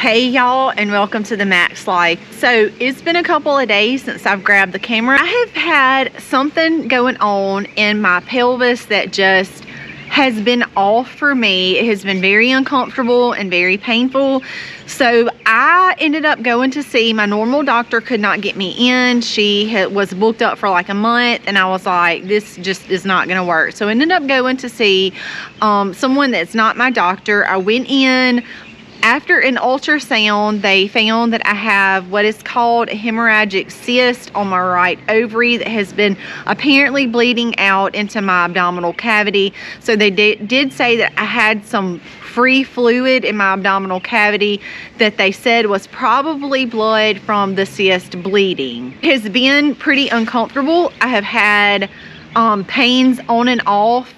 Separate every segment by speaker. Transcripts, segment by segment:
Speaker 1: Hey y'all, and welcome to the Max Life. So it's been a couple of days since I've grabbed the camera. I have had something going on in my pelvis that just has been off for me. It has been very uncomfortable and very painful. So I ended up going to see my normal doctor. Could not get me in. She was booked up for like a month, and I was like, this just is not gonna work. So I ended up going to see someone that's not my doctor. I went in. After an ultrasound, they found that I have what is called a hemorrhagic cyst on my right ovary that has been apparently bleeding out into my abdominal cavity. So they did say that I had some free fluid in my abdominal cavity that they said was probably blood from the cyst bleeding. It has been pretty uncomfortable. I have had pains on and off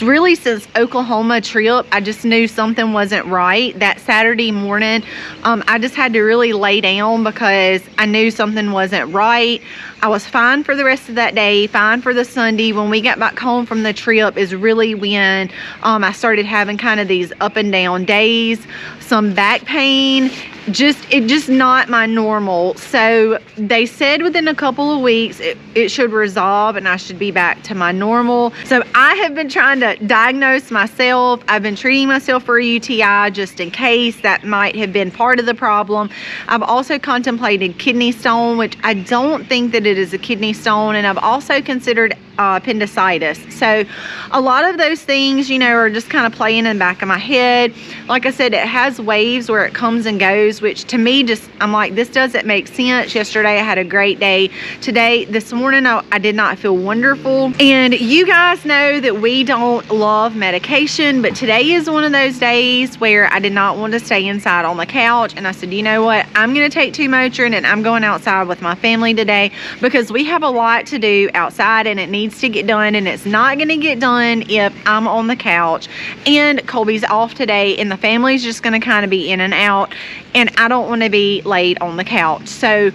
Speaker 1: really since Oklahoma trip. I just knew something wasn't right. That Saturday morning, I just had to really lay down because I knew something wasn't right. I was fine for the rest of that day, fine for the Sunday. When we got back home from the trip is really when I started having kind of these up and down days, some back pain, just not my normal. So they said within a couple of weeks it should resolve and I should be back to my normal. So I have been trying to diagnose myself. I've been treating myself for a UTI just in case that might have been part of the problem. I've also contemplated kidney stone, which I don't think that it is a kidney stone, and I've also considered appendicitis. So a lot of those things, you know, are just kind of playing in the back of my head. Like I said, it has waves where it comes and goes, which to me just, I'm like, this doesn't make sense. Yesterday I had a great day. Today, this morning, I did not feel wonderful. And you guys know that we don't love medication, but today is one of those days where I did not want to stay inside on the couch. And I said, you know what? I'm going to take 2 Motrin and I'm going outside with my family today because we have a lot to do outside and it needs to get done, and it's not going to get done if I'm on the couch. And Colby's off today and the family's just going to kind of be in and out, and I don't want to be laid on the couch. So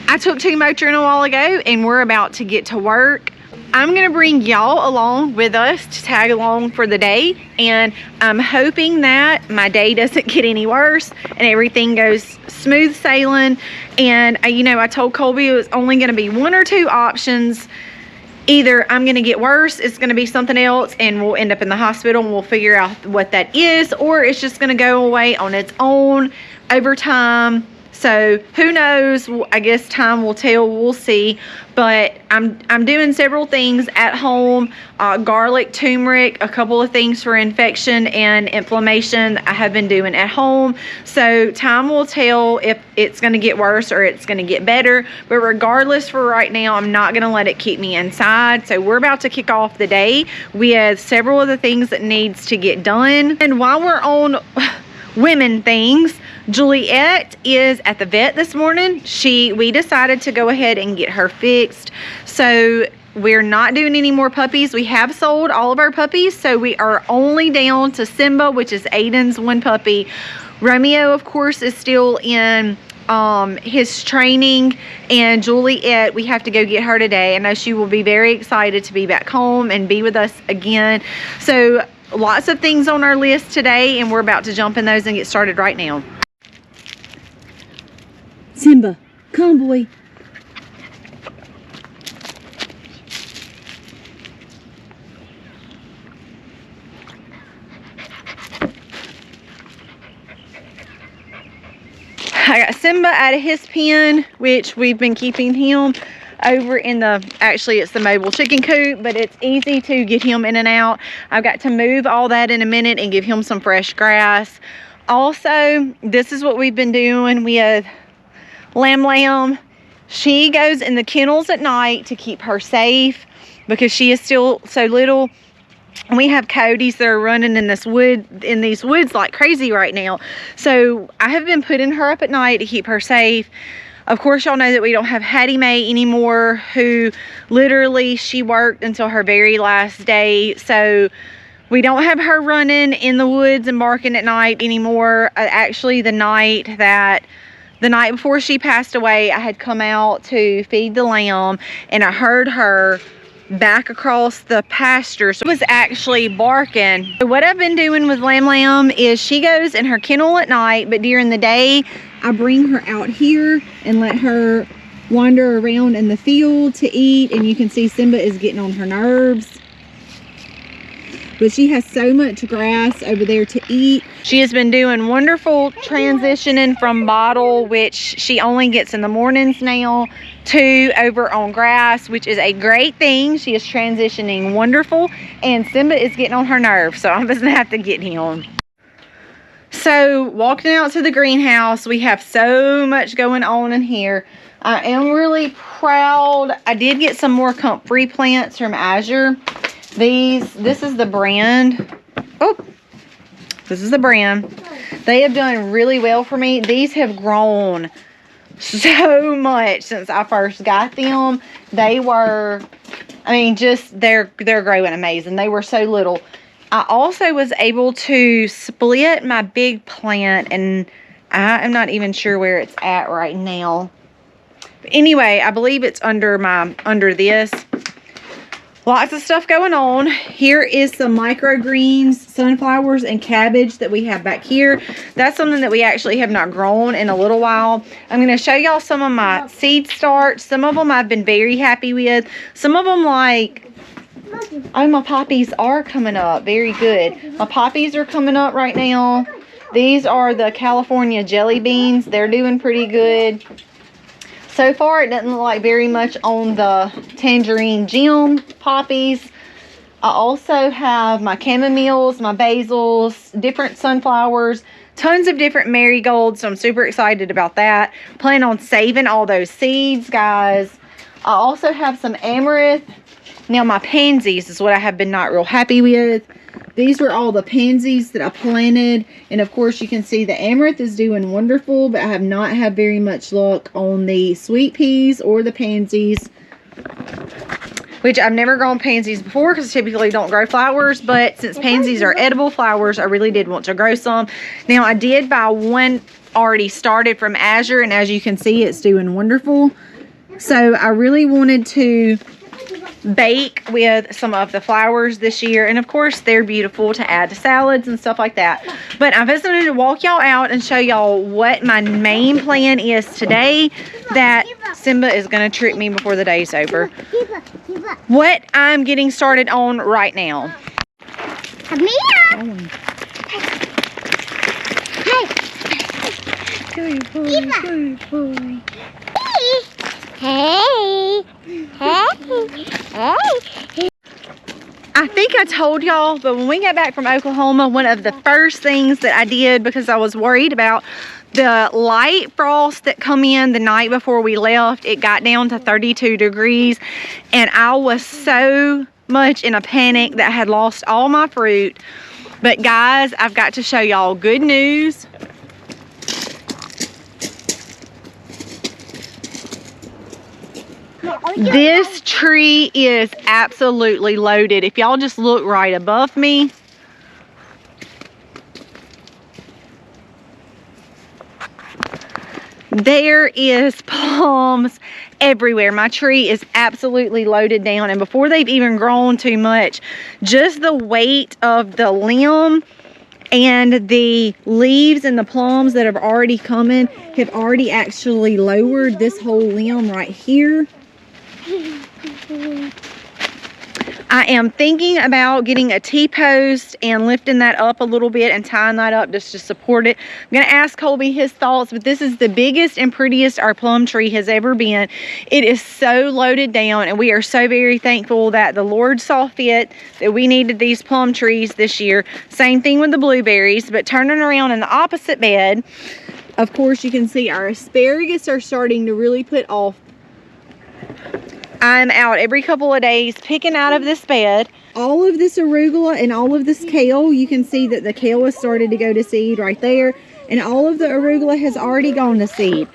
Speaker 1: I took 2 Motrin a while ago and we're about to get to work. I'm going to bring y'all along with us to tag along for the day, and I'm hoping that my day doesn't get any worse and everything goes smooth sailing. And you know, I told Colby it was only going to be 1 or 2 options. Either I'm going to get worse, it's going to be something else, and we'll end up in the hospital and we'll figure out what that is, or it's just going to go away on its own over time. So who knows? I guess time will tell. We'll see. But I'm doing several things at home. Garlic, turmeric, a couple of things for infection and inflammation I have been doing at home. So time will tell if it's going to get worse or it's going to get better. But regardless, for right now, I'm not going to let it keep me inside. So we're about to kick off the day. We have several of the things that needs to get done. And while we're on women things, Juliet is at the vet this morning. We decided to go ahead and get her fixed. So we're not doing any more puppies. We have sold all of our puppies. So we are only down to Simba, which is Aiden's 1 puppy. Romeo, of course, is still in his training, and Juliet, we have to go get her today. I know she will be very excited to be back home and be with us again. So lots of things on our list today, and we're about to jump in those and get started right now.
Speaker 2: Simba, come boy.
Speaker 1: I got Simba out of his pen, which we've been keeping him over in actually it's the mobile chicken coop, but it's easy to get him in and out. I've got to move all that in a minute and give him some fresh grass. Also, this is what we've been doing with Lamb. She goes in the kennels at night to keep her safe because she is still so little. We have coyotes that are running in these woods like crazy right now. So I have been putting her up at night to keep her safe. Of course, y'all know that we don't have Hattie Mae anymore, who literally she worked until her very last day. So we don't have her running in the woods and barking at night anymore. Actually, the night before she passed away, I had come out to feed the lamb and I heard her back across the pasture. So it was actually barking. So what I've been doing with Lamb is she goes in her kennel at night, but during the day, I bring her out here and let her wander around in the field to eat. And you can see Simba is getting on her nerves. But she has so much grass over there to eat. She has been doing wonderful transitioning from bottle, which she only gets in the mornings now, to over on grass, which is a great thing. She is transitioning wonderful, and Simba is getting on her nerves, so I'm just gonna have to get him. So walking out to the greenhouse, we have so much going on in here. I am really proud. I did get some more comfrey plants from Azure. This is the brand. Oh, this is the brand. They have done really well for me. These have grown so much since I first got them. They were, I mean, just they're growing amazing. They were so little. I also was able to split my big plant, and I am not even sure where it's at right now. But anyway, I believe it's under this. Lots of stuff going on. Here is some microgreens, sunflowers, and cabbage that we have back here. That's something that we actually have not grown in a little while. I'm going to show y'all some of my seed starts. Some of them I've been very happy with. Some of them, like, oh, my poppies are coming up. Very good. My poppies are coming up right now. These are the California jelly beans. They're doing pretty good. So far, it doesn't look like very much on the tangerine gem poppies. I also have my chamomiles, my basils, different sunflowers, tons of different marigolds, so I'm super excited about that. Plan on saving all those seeds, guys. I also have some amaranth. Now, my pansies is what I have been not real happy with. These were all the pansies that I planted. And of course, you can see the amaranth is doing wonderful, but I have not had very much luck on the sweet peas or the pansies, which I've never grown pansies before because typically don't grow flowers. But since pansies are edible flowers, I really did want to grow some. Now, I did buy one already started from Azure, and as you can see, it's doing wonderful. So I really wanted to bake with some of the flowers this year, and of course they're beautiful to add to salads and stuff like that. But I'm just going to walk y'all out and show y'all what my main plan is today, that Simba is going to trick me before the day's over. What I'm getting started on right now.
Speaker 3: Come here. Hey.
Speaker 2: Good boy, good boy.
Speaker 3: Hey. Hey.
Speaker 1: I think I told y'all, but when we got back from Oklahoma, one of the first things that I did, because I was worried about the light frost that come in the night before we left, it got down to 32 degrees, and I was so much in a panic that I had lost all my fruit. But guys, I've got to show y'all good news. This tree is absolutely loaded. If y'all just look right above me, there is plums everywhere. My tree is absolutely loaded down, and before they've even grown too much, just the weight of the limb and the leaves and the plums that have already come in have already actually lowered this whole limb right here. I am thinking about getting a T-post and lifting that up a little bit and tying that up just to support it. I'm going to ask Colby his thoughts, but this is the biggest and prettiest our plum tree has ever been. It is so loaded down, and we are so very thankful that the Lord saw fit that we needed these plum trees this year. Same thing with the blueberries, but turning around in the opposite bed, of course you can see our asparagus are starting to really put off. I'm out every couple of days picking out of this bed. All of this arugula and all of this kale, you can see that the kale has started to go to seed right there. And all of the arugula has already gone to seed.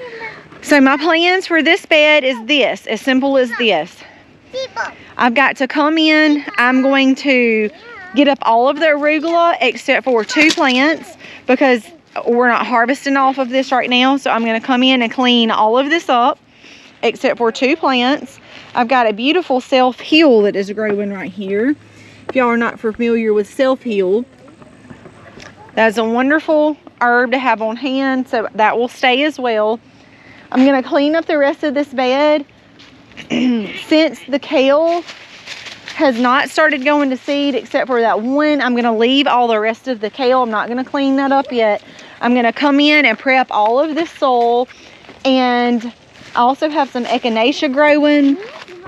Speaker 1: So my plans for this bed is this, as simple as this. I've got to come in, I'm going to get up all of the arugula except for 2 plants because we're not harvesting off of this right now. So I'm going to come in and clean all of this up except for 2 plants. I've got a beautiful self-heal that is growing right here. If y'all are not familiar with self-heal, that's a wonderful herb to have on hand, so that will stay as well. I'm going to clean up the rest of this bed. Since the kale has not started going to seed except for that one, I'm going to leave all the rest of the kale. I'm not going to clean that up yet. I'm going to come in and prep all of this soil, and I also have some echinacea growing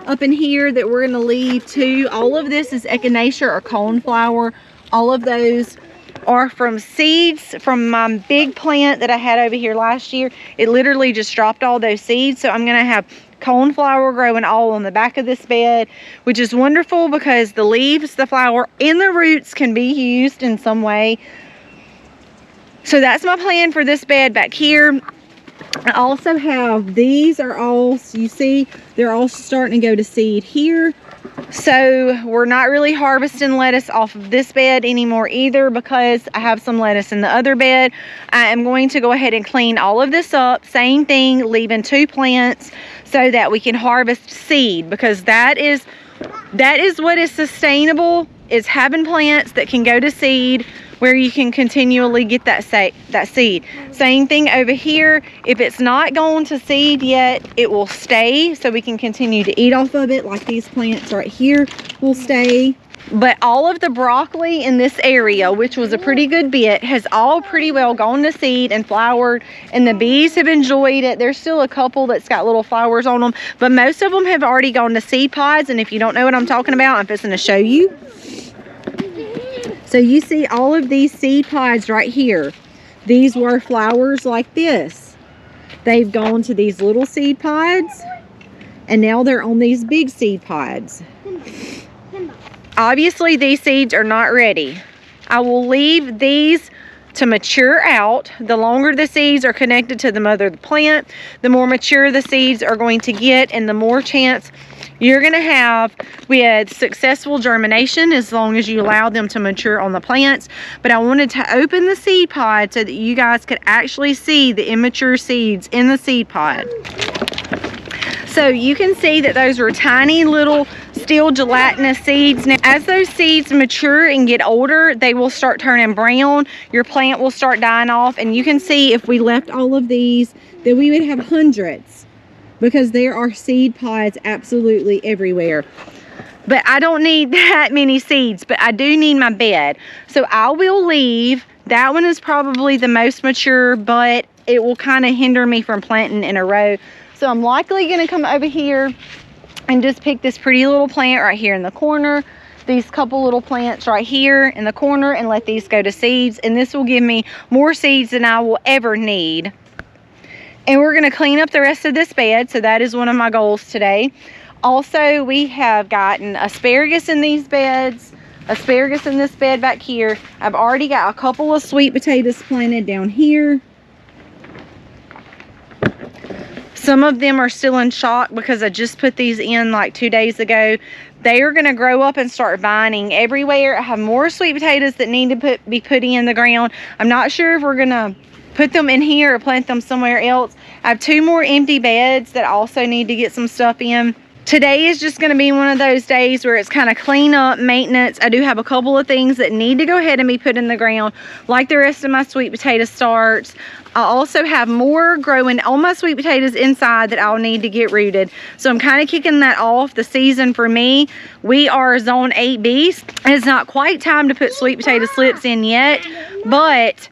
Speaker 1: up in here that we're going to leave too. All of this is echinacea or coneflower. All of those are from seeds from my big plant that I had over here last year. It literally just dropped all those seeds, so I'm going to have coneflower growing all on the back of this bed, which is wonderful because the leaves, the flower, and the roots can be used in some way. So that's my plan for this bed back here. I also have, these are all, you see, they're all starting to go to seed here. So we're not really harvesting lettuce off of this bed anymore either, because I have some lettuce in the other bed. I am going to go ahead and clean all of this up. Same thing, leaving 2 plants so that we can harvest seed, because that is what is sustainable, is having plants that can go to seed where you can continually get that seed. Same thing over here. If it's not going to seed yet, it will stay so we can continue to eat off of it, like these plants right here will stay. But all of the broccoli in this area, which was a pretty good bit, has all pretty well gone to seed and flowered, and the bees have enjoyed it. There's still a couple that's got little flowers on them, but most of them have already gone to seed pods. And if you don't know what I'm talking about, I'm fixing to show you. So you see all of these seed pods right here. These were flowers like this. They've gone to these little seed pods, and now they're on these big seed pods. Obviously, these seeds are not ready. I will leave these to mature out. The longer the seeds are connected to the mother of the plant, the more mature the seeds are going to get, and the more chance you're going to have with successful germination, as long as you allow them to mature on the plants. But I wanted to open the seed pod so that you guys could actually see the immature seeds in the seed pod. So you can see that those were tiny little still gelatinous seeds. Now, as those seeds mature and get older, they will start turning brown. Your plant will start dying off, and you can see if we left all of these, that we would have hundreds, because there are seed pods absolutely everywhere. But I don't need that many seeds, but I do need my bed. So I will leave, that one is probably the most mature, but it will kind of hinder me from planting in a row. So I'm likely going to come over here and just pick this pretty little plant right here in the corner, these couple little plants right here in the corner, and let these go to seeds. And this will give me more seeds than I will ever need. And we're going to clean up the rest of this bed, so that is one of my goals today. Also, we have gotten asparagus in these beds, asparagus in this bed back here. I've already got a couple of sweet potatoes planted down here. Some of them are still in shock because I just put these in like 2 days ago. They are going to grow up and start vining everywhere. I have more sweet potatoes that need to be put in the ground. I'm not sure if we're going to put them in here or plant them somewhere else. I have 2 more empty beds that also need to get some stuff in. Today is just going to be one of those days where it's kind of clean up, maintenance. I do have a couple of things that need to go ahead and be put in the ground, like the rest of my sweet potato starts. I also have more growing on my sweet potatoes inside that I'll need to get rooted. So I'm kind of kicking that off. The season for me, we are zone 8B. It's not quite time to put sweet potato slips in yet, but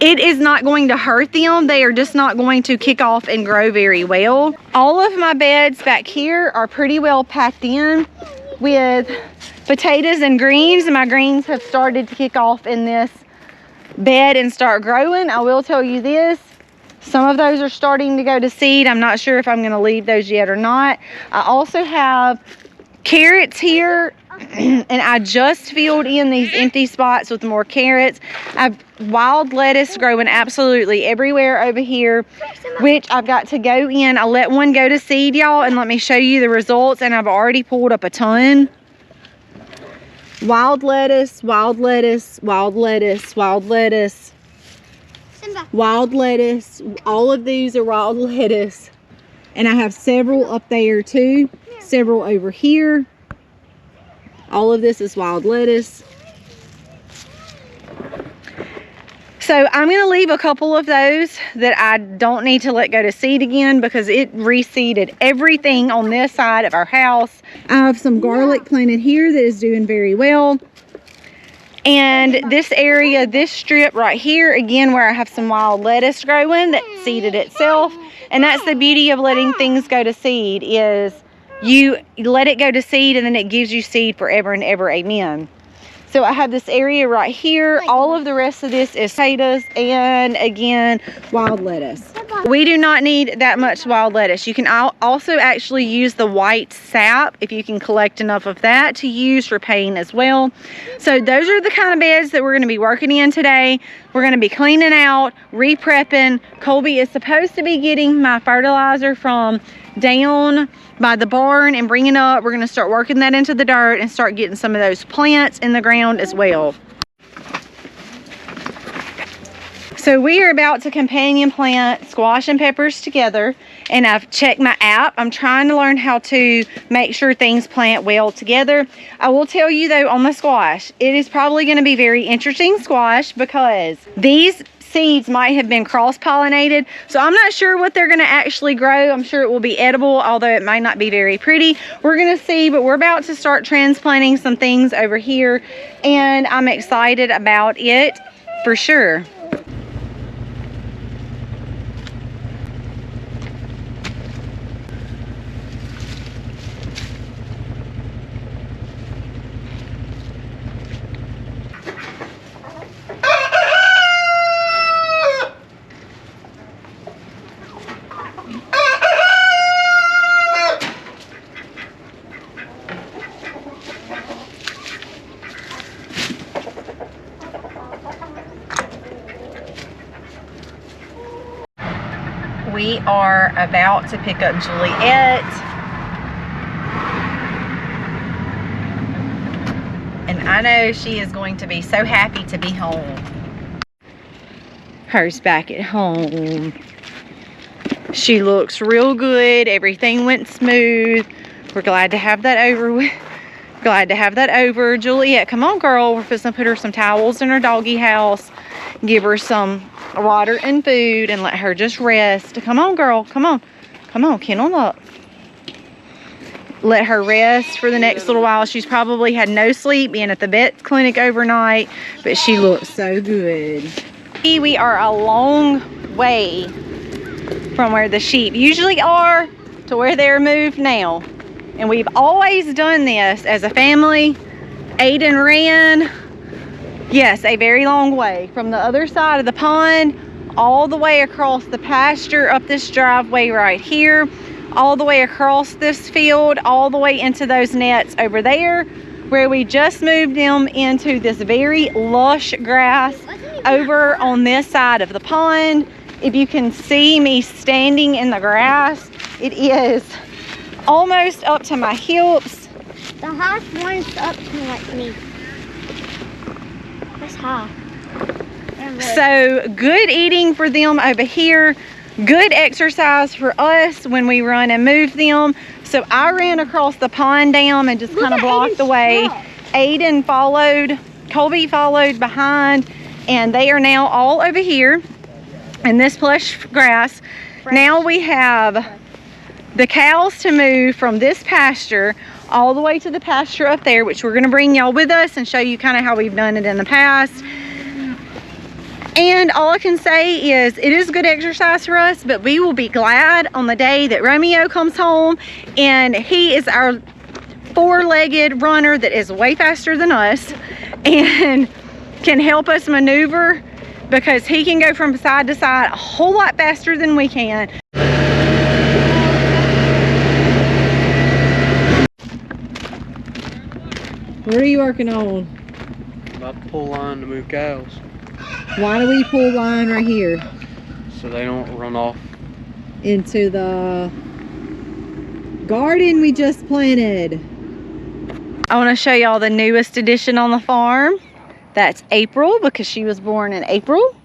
Speaker 1: it is not going to hurt them. They are just not going to kick off and grow very well. All of my beds back here are pretty well packed in with potatoes and greens. My greens have started to kick off in this bed and start growing. I will tell you this, some of those are starting to go to seed. I'm not sure if I'm going to leave those yet or not. I also have carrots here, and I just filled in these empty spots with more carrots. I've wild lettuce growing absolutely everywhere over here, which I've got to go in. I let one go to seed, y'all, and let me show you the results. And I've already pulled up a ton. Wild lettuce, wild lettuce, wild lettuce, wild lettuce, wild lettuce. All of these are wild lettuce. And I have several up there too. Several over here. All of this is wild lettuce. So I'm going to leave a couple of those that I don't need to let go to seed again because it reseeded everything on this side of our house. I have some garlic planted here that is doing very well. And this area, this strip right here, again, where I have some wild lettuce growing that seeded itself. And that's the beauty of letting things go to seed, is you let it go to seed and then it gives you seed forever and ever. Amen. So I have this area right here. All of the rest of this is potatoes and, again, wild lettuce. We do not need that much wild lettuce. You can also actually use the white sap, if you can collect enough of that, to use for paint as well. So those are the kind of beds that we're going to be working in today. We're going to be cleaning out, re-prepping. Colby is supposed to be getting my fertilizer from down by the barn and bringing up. We're going to start working that into the dirt and start getting some of those plants in the ground as well. So we are about to companion plant squash and peppers together, and I've checked my app. I'm trying to learn how to make sure things plant well together. I will tell you though, on the squash, it is probably going to be very interesting squash because these seeds might have been cross-pollinated, so I'm not sure what they're going to actually grow. I'm sure it will be edible, although it might not be very pretty. We're going to see, but we're about to start transplanting some things over here, and I'm excited about it for sure. We are about to pick up Juliet, and I know she is going to be so happy to be home. Her's back at home. She looks real good. Everything went smooth. We're glad to have that over with. Glad to have that over. Juliet, come on, girl. We're supposed to put her some towels in her doggy house. Give her some water and food and let her just rest. Come on, girl. Come on. Come on, kennel up. Let her rest for the next little while. She's probably had no sleep being at the vet clinic overnight, but she looks so good. We are a long way from where the sheep usually are to where they're moved now. And we've always done this as a family. Aiden ran, yes, a very long way from the other side of the pond all the way across the pasture, up this driveway right here, all the way across this field, all the way into those nets over there, where we just moved them into this very lush grass over on this side of the pond. If you can see me standing in the grass, it is almost up to my hips.
Speaker 3: The half one's up to like me. That's half.
Speaker 1: So good eating for them over here. Good exercise for us when we run and move them. So I ran across the pond dam and just kind of blocked the way. Aiden followed, Colby followed behind, and they are now all over here in this plush grass. Now we have the cows to move from this pasture all the way to the pasture up there, which we're going to bring y'all with us and show you kind of how we've done it in the past. And all I can say is it is good exercise for us, but we will be glad on the day that Romeo comes home, and he is our four-legged runner that is way faster than us and can help us maneuver, because he can go from side to side a whole lot faster than we can. What are you working on?
Speaker 2: I'm about to pull line to move cows,
Speaker 1: Why do we pull line right here?
Speaker 2: so they don't run off.
Speaker 1: Into the garden we just planted. I want to show y'all the newest addition on the farm. That's April, because she was born in April.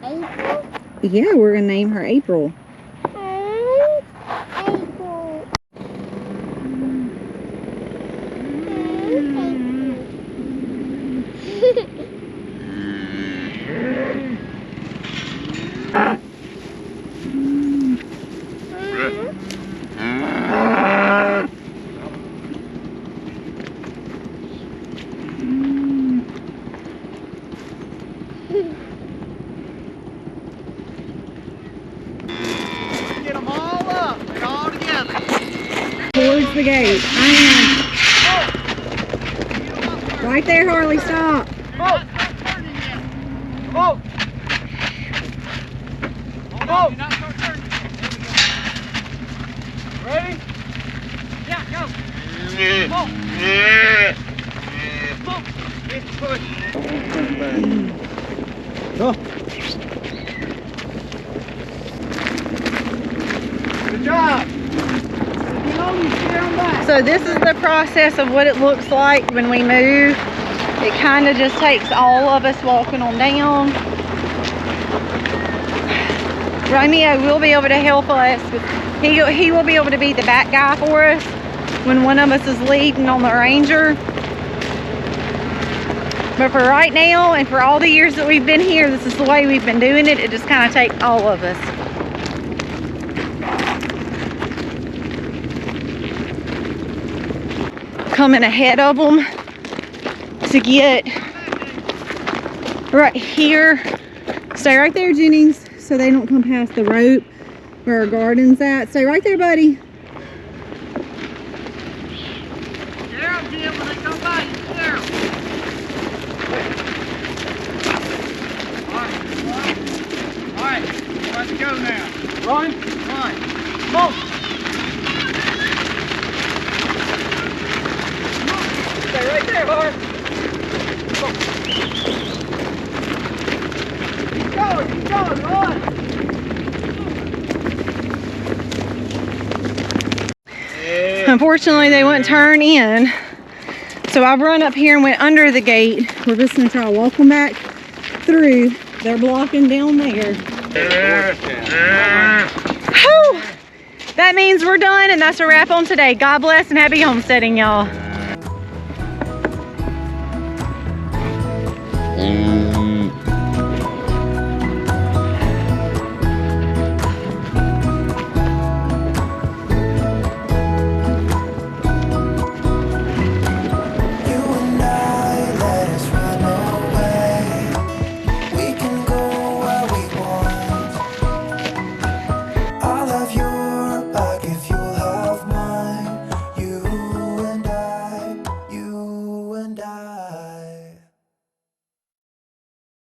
Speaker 3: April?
Speaker 1: Yeah, we're gonna name her April. the gate. I am. Right there, Harley, stop.
Speaker 4: Come on. Come on. Come on. Ready? Yeah, go. Come on. Come on. Push. Go. Good job.
Speaker 1: So this is the process of what it looks like when we move. It kind of just takes all of us walking on down. Romeo will be able to help us. He will be able to be the back guy for us when one of us is leading on the Ranger. But for right now and for all the years that we've been here, this is the way we've been doing it. It just kind of takes all of us. Coming ahead of them to get right here. Stay right there, Jennings, so they don't come past the rope where our garden's at. Stay right there, buddy.
Speaker 4: Get out, Jim, when they come by, you get out. All right, let's go now. Run. Come on. Stay right there, Hart. Keep going, run.
Speaker 1: Unfortunately, they wouldn't turn in. So I've run up here and went under the gate. We're just gonna try to walk them back through. They're blocking down there. Whew. That means we're done, and that's a wrap on today. God bless and happy homesteading, y'all.